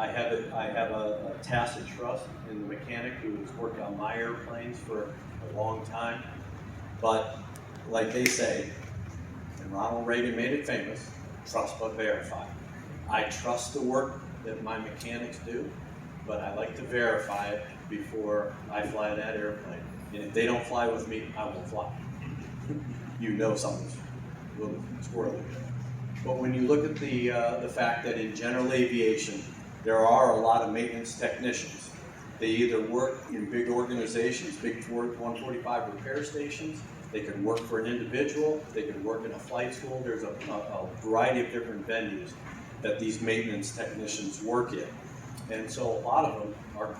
I have a tacit trust in the mechanic who has worked on my airplanes for a long time. But like they say, and Ronald Reagan made it famous, trust but verify. I trust the work that my mechanics do, but I like to verify it before I fly that airplane. And if they don't fly with me, I won't fly. You know something's a little squirrely. But when you look at the fact that in general aviation, there are a lot of maintenance technicians. They either work in big organizations, big 145 repair stations. They can work for an individual. They can work in a flight school. There's a variety of different venues that these maintenance technicians work in. And so a lot of them are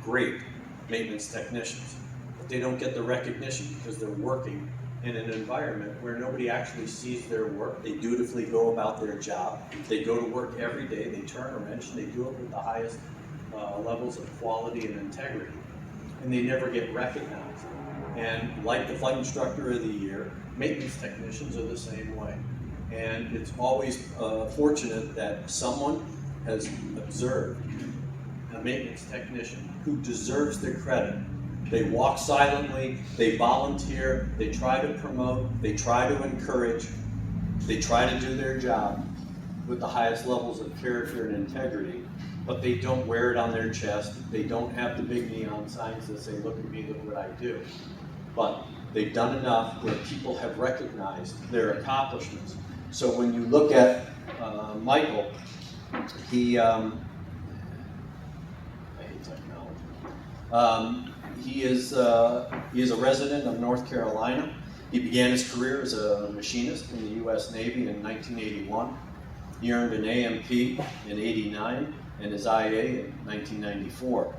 great maintenance technicians. But they don't get the recognition because they're working in an environment where nobody actually sees their work. They dutifully go about their job. They go to work every day. They turn a wrench and they do it with the highest levels of quality and integrity. And they never get recognized. And like the Flight Instructor of the Year, maintenance technicians are the same way. And it's always fortunate that someone has observed a maintenance technician who deserves the credit. They walk silently, they volunteer, they try to promote, they try to encourage, they try to do their job with the highest levels of character and integrity, but they don't wear it on their chest. They don't have the big neon signs that say, look at me, look what I do. But they've done enough where people have recognized their accomplishments. So when you look at Michael, he, I hate technology. He is a resident of North Carolina. He began his career as a machinist in the U.S. Navy in 1981. He earned an AMP in '89 and his IA in 1994.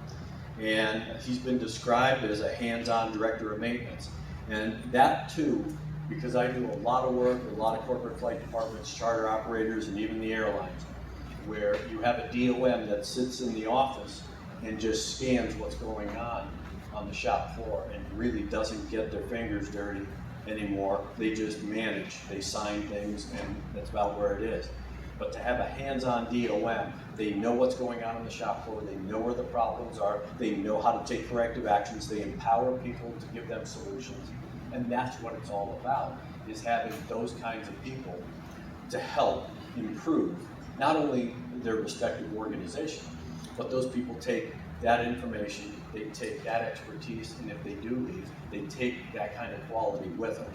And he's been described as a hands-on director of maintenance. And that too, because I do a lot of work with a lot of corporate flight departments, charter operators, and even the airlines, where you have a DOM that sits in the office and just scans what's going on the shop floor and really doesn't get their fingers dirty anymore. They just manage, they sign things, and that's about where it is. But to have a hands-on DOM, they know what's going on the shop floor, they know where the problems are, they know how to take corrective actions, they empower people to give them solutions. And that's what it's all about, is having those kinds of people to help improve not only their respective organization, but those people take that information, they take that expertise, and if they do leave, they take that kind of quality with them.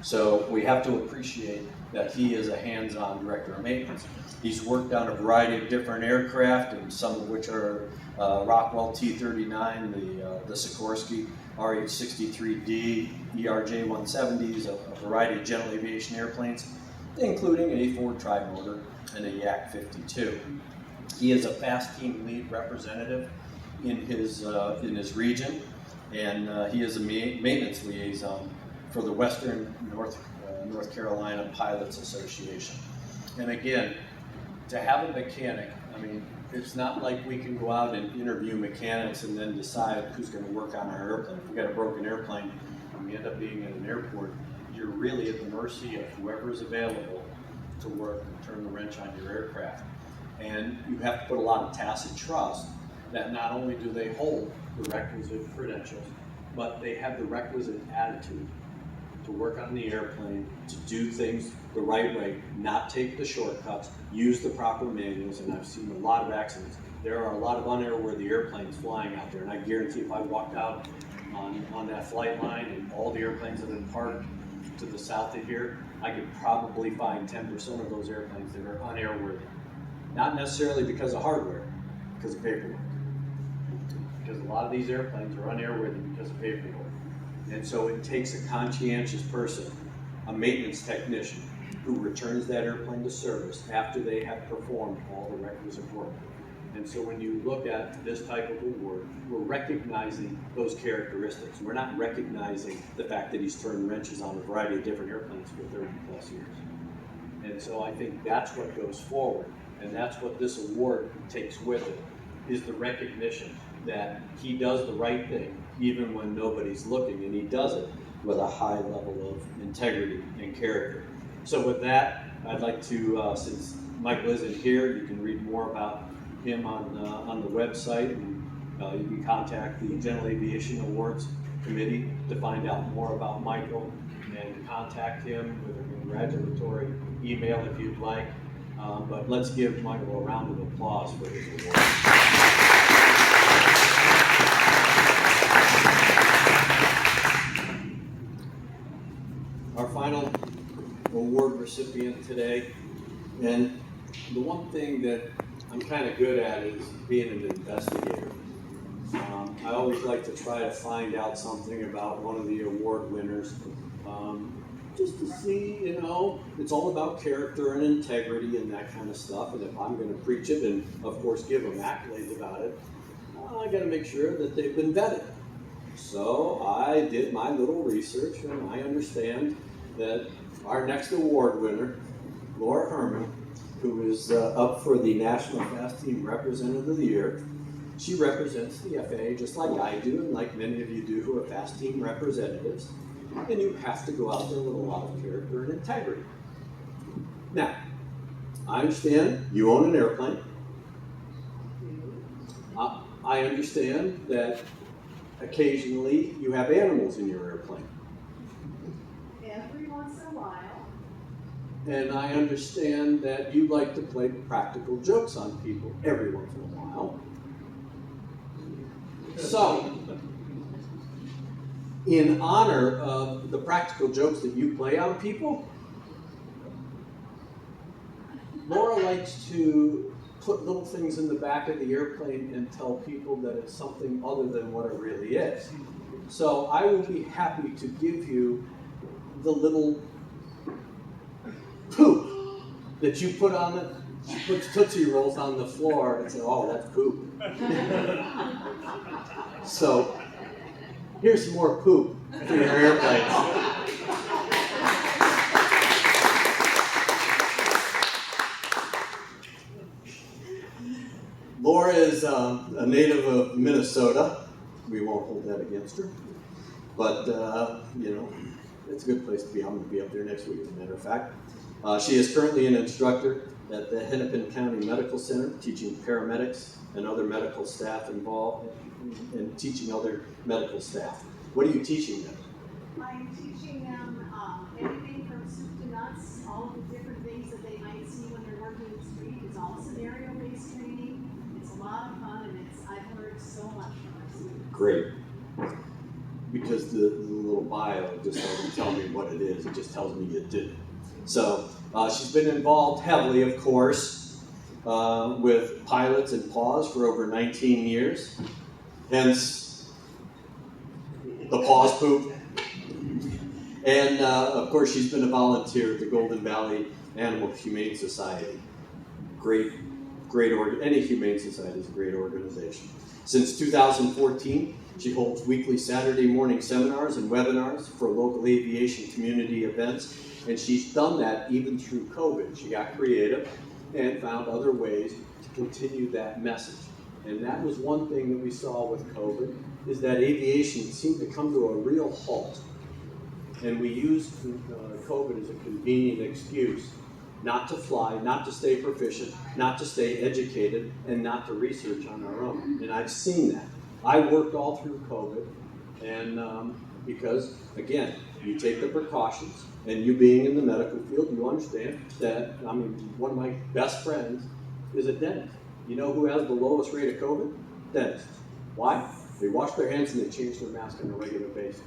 So we have to appreciate that he is a hands-on director of maintenance. He's worked on a variety of different aircraft, and some of which are Rockwell T-39, the Sikorsky RH-63D, ERJ-170s, a variety of general aviation airplanes, including a Ford Tri-Motor and a Yak-52. He is a fast team lead representative in his region, and he is a maintenance liaison for the Western North Carolina Pilots Association. And again, to have a mechanic, I mean, it's not like we can go out and interview mechanics and then decide who's going to work on our airplane. If we got a broken airplane and we end up being in an airport, you're really at the mercy of whoever is available to work and turn the wrench on your aircraft. And you have to put a lot of tacit trust that not only do they hold the requisite credentials, but they have the requisite attitude to work on the airplane, to do things the right way, not take the shortcuts, use the proper manuals. And I've seen a lot of accidents. There are a lot of unairworthy airplanes flying out there, and I guarantee if I walked out on that flight line and all the airplanes that have been parked to the south of here, I could probably find 10% of those airplanes that are unairworthy. Not necessarily because of hardware, because of paperwork. Because a lot of these airplanes are unairworthy because of paperwork. And so it takes a conscientious person, a maintenance technician, who returns that airplane to service after they have performed all the requisite work. And so when you look at this type of award, we're recognizing those characteristics. We're not recognizing the fact that he's turned wrenches on a variety of different airplanes for 30 plus years. And so I think that's what goes forward, and that's what this award takes with it, is the recognition that he does the right thing even when nobody's looking, and he does it with a high level of integrity and character. So with that, I'd like to, since Michael isn't here, you can read more about him on the website, and you can contact the General Aviation Awards Committee to find out more about Michael, and contact him with a congratulatory email if you'd like. But let's give Michael a round of applause for his award. Our final award recipient today, and the one thing that I'm kind of good at is being an investigator. I always like to try to find out something about one of the award winners, just to see, you know, it's all about character and integrity and that kind of stuff. And if I'm going to preach it and, of course, give them accolades about it, I got to make sure that they've been vetted. So I did my little research, and I understand that our next award winner, Laura Herrmann, who is up for the National Fast Team Representative of the Year, she represents the FAA just like I do, and like many of you do who are fast team representatives. And you have to go out there with a lot of character and integrity. Now, I understand you own an airplane. I understand that occasionally you have animals in your airplane. Every once in a while. And I understand that you like to play practical jokes on people every once in a while. So, in honor of the practical jokes that you play on people, Laura likes to put little things in the back of the airplane and tell people that it's something other than what it really is. So I will be happy to give you the little poop that you put on it. She puts Tootsie Rolls on the floor and says, "Oh, that's poop." So here's some more poop for your airplanes. Laura is a native of Minnesota. We won't hold that against her. But, you know, it's a good place to be. I'm going to be up there next week, as a matter of fact. She is currently an instructor at the Hennepin County Medical Center, teaching paramedics and other medical staff involved, and teaching other medical staff. What are you teaching them? I'm teaching them everything from soup to nuts, all of the different things that they might see when they're working the street. It's all scenario-based training. It's a lot of fun, and I've learned so much from my students. Great. Because the little bio just doesn't tell me what it is, it just tells me you did it. So she's been involved heavily, of course, with pilots and PAWS for over 19 years. Hence, the PAWS poop. And of course, she's been a volunteer at the Golden Valley Animal Humane Society. Great any humane society is a great organization. Since 2014, she holds weekly Saturday morning seminars and webinars for local aviation community events, and she's done that even through COVID. She got creative and found other ways to continue that message. And that was one thing that we saw with COVID, is that aviation seemed to come to a real halt. And we used COVID as a convenient excuse not to fly, not to stay proficient, not to stay educated, and not to research on our own. And I've seen that. I worked all through COVID, and because, again, you take the precautions, and you being in the medical field, you understand that, I mean, one of my best friends is a dentist. You know who has the lowest rate of COVID? Dentists. Why? They wash their hands and they change their mask on a regular basis.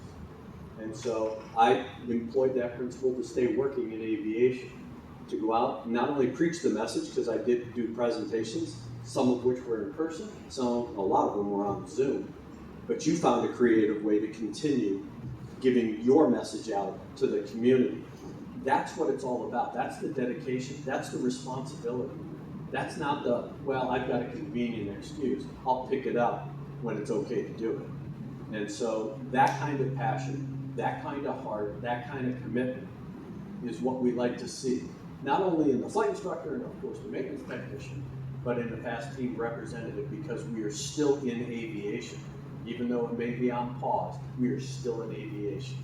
And so I employed that principle to stay working in aviation, to go out and not only preach the message, because I did do presentations, some of which were in person, a lot of them were on Zoom, but you found a creative way to continue giving your message out to the community. That's what it's all about. That's the dedication. That's the responsibility. That's not the, well, I've got a convenient excuse. I'll pick it up when it's okay to do it. And so that kind of passion, that kind of heart, that kind of commitment is what we like to see. Not only in the flight instructor and of course the maintenance technician, but in the fast team representative, because we are still in aviation. Even though it may be on pause, we are still in aviation.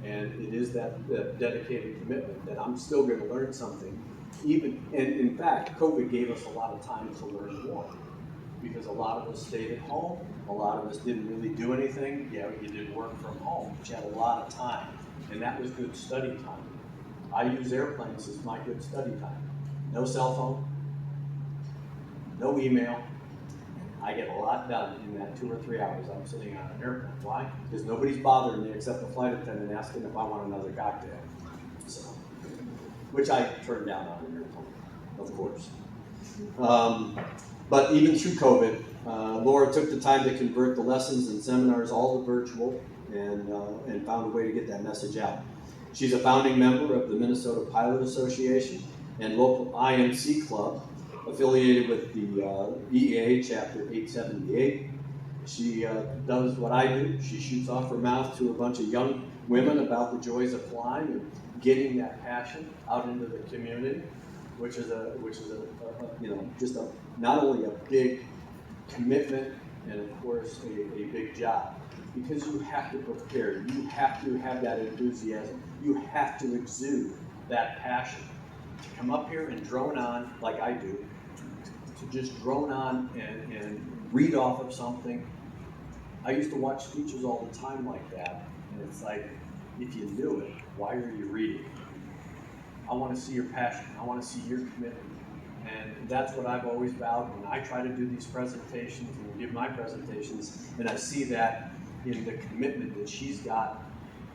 And it is that dedicated commitment that I'm still going to learn something, even, and in fact, COVID gave us a lot of time to learn more, because a lot of us stayed at home, a lot of us didn't really do anything. Yeah, you did work from home, but you had a lot of time, and that was good study time. I use airplanes as my good study time. No cell phone, no email. I get a lot done in that 2 or 3 hours I'm sitting on an airplane. Why? Because nobody's bothering me except the flight attendant asking if I want another cocktail. So, which I turned down on an airplane, of course. But even through COVID, Laura took the time to convert the lessons and seminars all to virtual and found a way to get that message out. She's a founding member of the Minnesota Pilot Association and local IMC club, affiliated with the EAA Chapter 878. She does what I do. She shoots off her mouth to a bunch of young women about the joys of flying and getting that passion out into the community, which is just not only a big commitment and of course a big job, because you have to prepare, you have to have that enthusiasm, you have to exude that passion. To come up here and drone on like I do, to just drone on and read off of something. I used to watch speeches all the time like that, and it's like, if you knew it, why are you reading? I want to see your passion, I want to see your commitment. And that's what I've always vowed when I try to do these presentations and give my presentations, and I see that in the commitment that she's got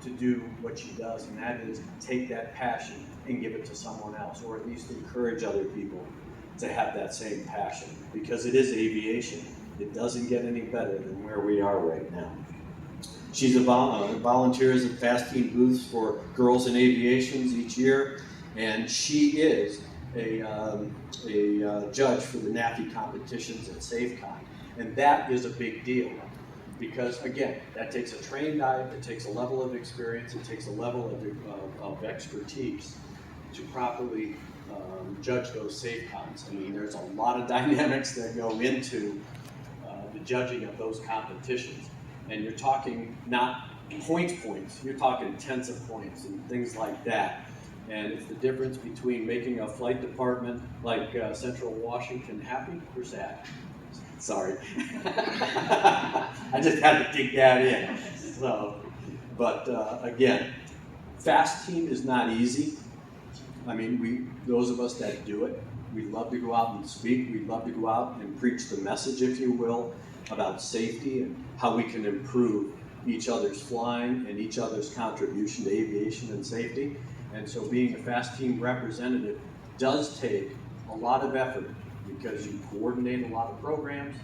to do what she does, and that is take that passion and give it to someone else, or at least encourage other people to have that same passion, because it is aviation. It doesn't get any better than where we are right now. She's volunteers at Fast Team booths for Girls in Aviations each year, and she is a judge for the NAFI competitions at SafeCon, and that is a big deal, because again, that takes a trained eye, it takes a level of experience, it takes a level of expertise to properly judge those SafeCons. I mean, there's a lot of dynamics that go into the judging of those competitions, and you're talking not points, you're talking tenths of points and things like that. And it's the difference between making a flight department like Central Washington happy or sad. Sorry. I just had to dig that in. So, but again, Fast Team is not easy. I mean, those of us that do it, we love to go out and speak. We love to go out and preach the message, if you will, about safety and how we can improve each other's flying and each other's contribution to aviation and safety. And so being a Fast Team representative does take a lot of effort, because you coordinate a lot of programs,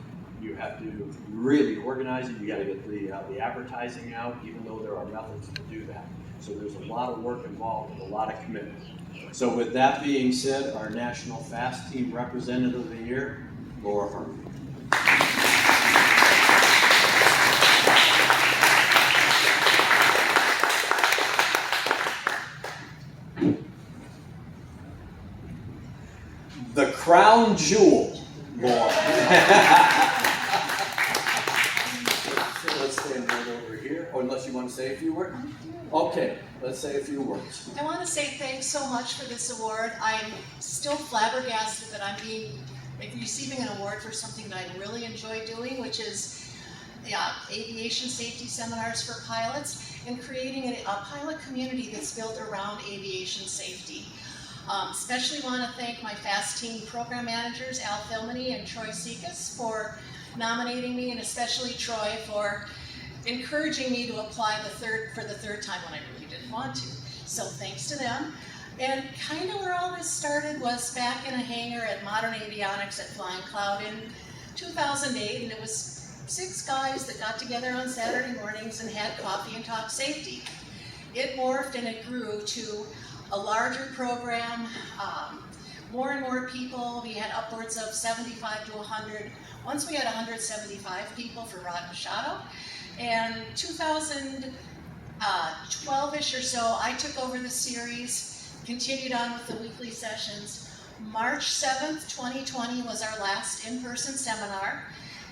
you have to really organize it, you got to get the advertising out, even though there are methods to do that. So there's a lot of work involved and a lot of commitment. So with that being said, our National Fast Team Representative of the Year, Laura Herrmann. The crown jewel, Laura. So let's stand right over here. Or unless you want to say a few words? Okay, let's say a few words. I want to say thanks so much for this award. I'm still flabbergasted that I'm receiving an award for something that I really enjoy doing, which is aviation safety seminars for pilots and creating a pilot community that's built around aviation safety. Especially want to thank my Fast Team program managers, Al Filmany and Troy Sekas, for nominating me, and especially Troy for encouraging me to apply for the third time when I really didn't want to. So thanks to them. And kind of where all this started was back in a hangar at Modern Avionics at Flying Cloud in 2008, and it was 6 guys that got together on Saturday mornings and had coffee and talked safety. It morphed and it grew to a larger program, more and more people. We had upwards of 75 to 100. Once we had 175 people for Rod Machado. And 2012-ish or so, I took over the series, continued on with the weekly sessions. March 7th, 2020 was our last in-person seminar.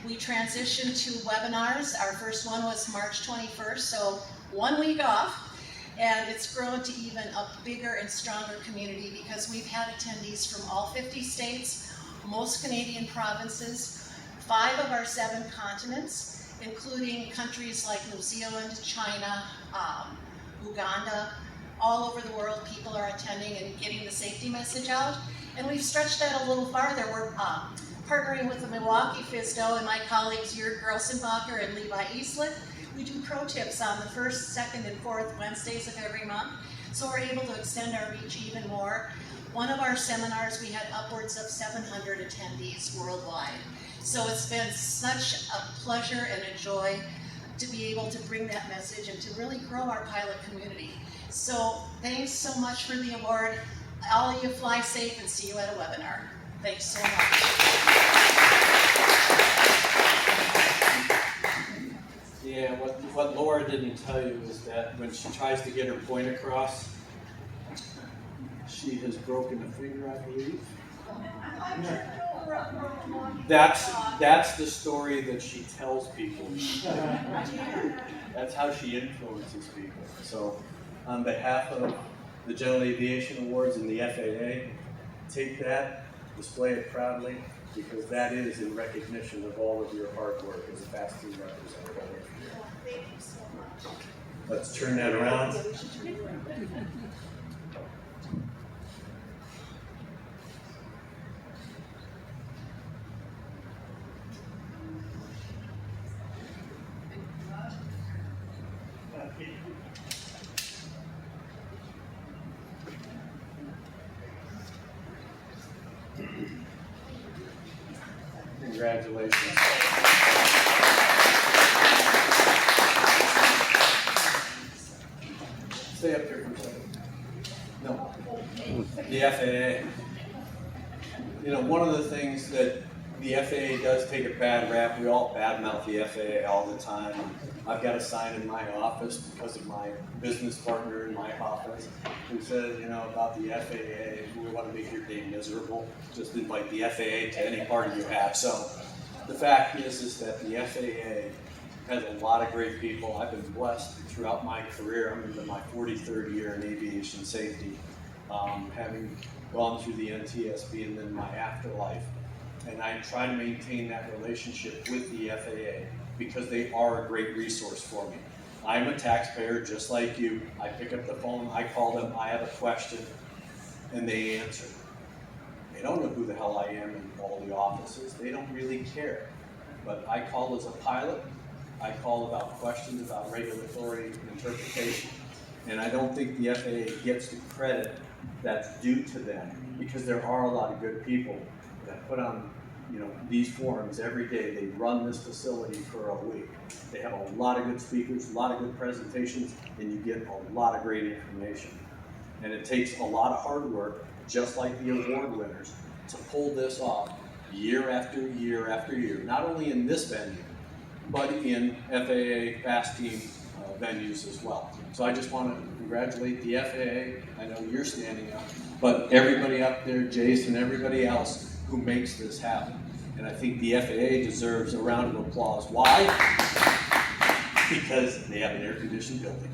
We transitioned to webinars. Our first one was March 21st, so 1 week off. And it's grown to even a bigger and stronger community because we've had attendees from all 50 states, most Canadian provinces, 5 of our 7 continents, including countries like New Zealand, China, Uganda. All over the world, people are attending and getting the safety message out. And we've stretched that a little farther. We're partnering with the Milwaukee FSDO and my colleagues Jörg Grossenbacher and Levi Eastlet. We do pro tips on the 1st, 2nd, and 4th Wednesdays of every month, so we're able to extend our reach even more. One of our seminars, we had upwards of 700 attendees worldwide. So it's been such a pleasure and a joy to be able to bring that message and to really grow our pilot community. So thanks so much for the award. All of you fly safe and see you at a webinar. Thanks so much. Yeah, what Laura didn't tell you is that when she tries to get her point across, she has broken a finger, I believe. That's the story that she tells people. That's how she influences people. So on behalf of the General Aviation Awards and the FAA, take that, display it proudly, because that is in recognition of all of your hard work as a FAST team representative. Thank you so much. Let's turn that around. Congratulations. Stay up here for a second. No. The FAA. You know, one of the things that the FAA does take a bad rap, we all badmouth the FAA all the time. I've got a sign in my office because of my business partner in my office who says, you know, about the FAA, we want to make your day miserable. Just invite the FAA to any party you have. So the fact is that the FAA has a lot of great people. I've been blessed throughout my career. I'm into my 43rd year in aviation safety, having gone through the NTSB and then my afterlife. And I try to maintain that relationship with the FAA because they are a great resource for me. I'm a taxpayer just like you. I pick up the phone, I call them, I have a question, and they answer. They don't know who the hell I am in all the offices. They don't really care. But I call as a pilot. I call about questions about regulatory interpretation. And I don't think the FAA gets the credit that's due to them because there are a lot of good people that put on, you know, these forums every day. They run this facility for a week. They have a lot of good speakers, a lot of good presentations, and you get a lot of great information. And it takes a lot of hard work, just like the award winners, to pull this off year after year after year, not only in this venue, but in FAA FAST team venues as well. So I just want to congratulate the FAA. I know you're standing up, but everybody up there, Jason, everybody else who makes this happen. And I think the FAA deserves a round of applause. Why? Because they have an air-conditioned building.